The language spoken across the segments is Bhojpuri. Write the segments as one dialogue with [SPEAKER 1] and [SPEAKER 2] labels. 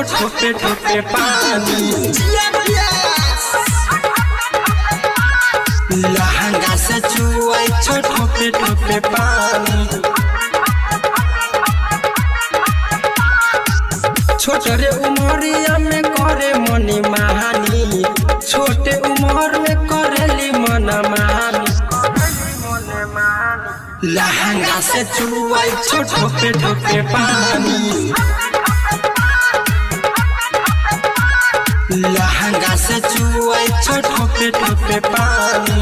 [SPEAKER 1] ठोपे ठोपे पानी लहंगा से चुआई ठोपे ठोपे पानी। छोटे उमरिया में करे मनी महानी, छोटे उमर में करेली मन मानी। लहंगा से चुआई ठोपे ठोपे पानी लहंगा से चुआई ठोपे ठोपे पानी।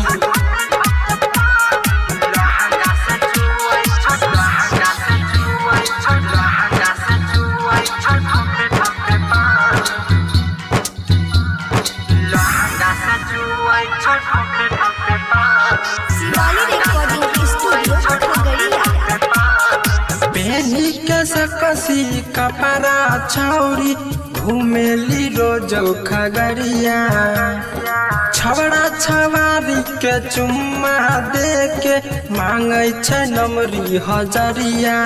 [SPEAKER 1] पहनी के सकसी कपड़ा छौरी घूमेली रोज खगड़िया, छबड़ा छवारी के चुम्मा दे के मांगे छै नमरी हजरिया।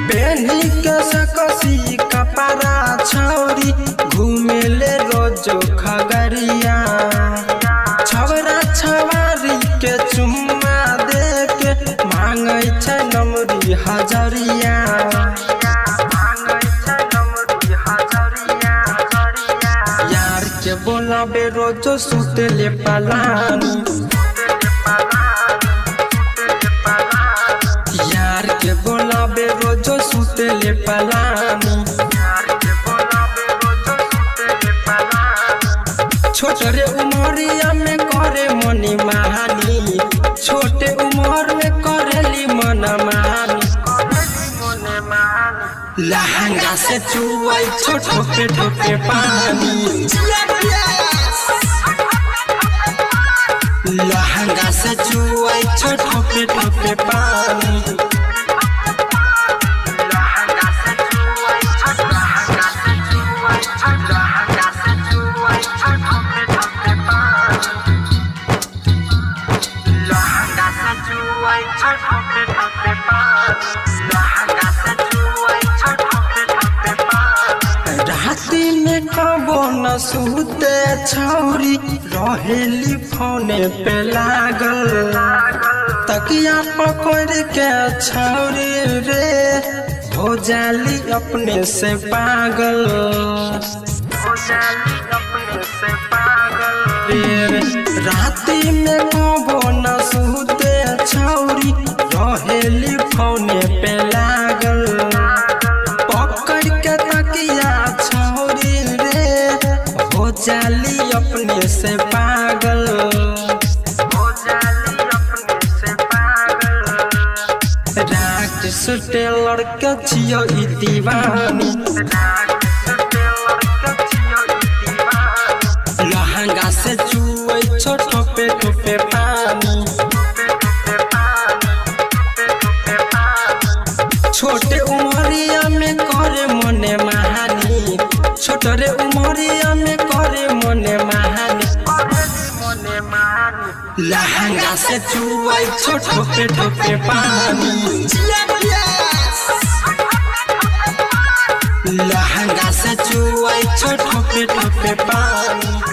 [SPEAKER 1] पहनी के सकसी कपड़ा छौरी घूमेले रोज खगड़िया, छबड़ा छवारी के चुम्मा दे के मांगे छै नमरी हजरिया। यार के बोलाबे रोज सुतले पलानी, यार के बोलाबे रोज सुतले पलानी। छोटे उमरिया में करे मनी महानी, छोटे उमर में करेली मन मानी। लहंगा से चुआई ठोपे ठोपे पानी लहंगा से चुआई ठोपे ठोपे पानी। राती में कबो न सुते छौरी रहेली फोने पे लागल, तकिया पकड़ के छौरी रे हो जाली अपने से पागल। राती में कबो न सुते छौरी रहेली फोने पे लागल, पकड़ के तकिया छौरी रे हो जाली अपने से पागल। राकेश टेलर के छियो ई दीवानी, लहंगा से चुआई ठोपे ठोपे पानी। छोटे उमरिया में करे मने महानी, छोटे उमरिया में करे मने महानी। लहंगा से चुआई ठोपे ठोपे पानी लहंगा से चुआई ठोपे ठोपे पानी।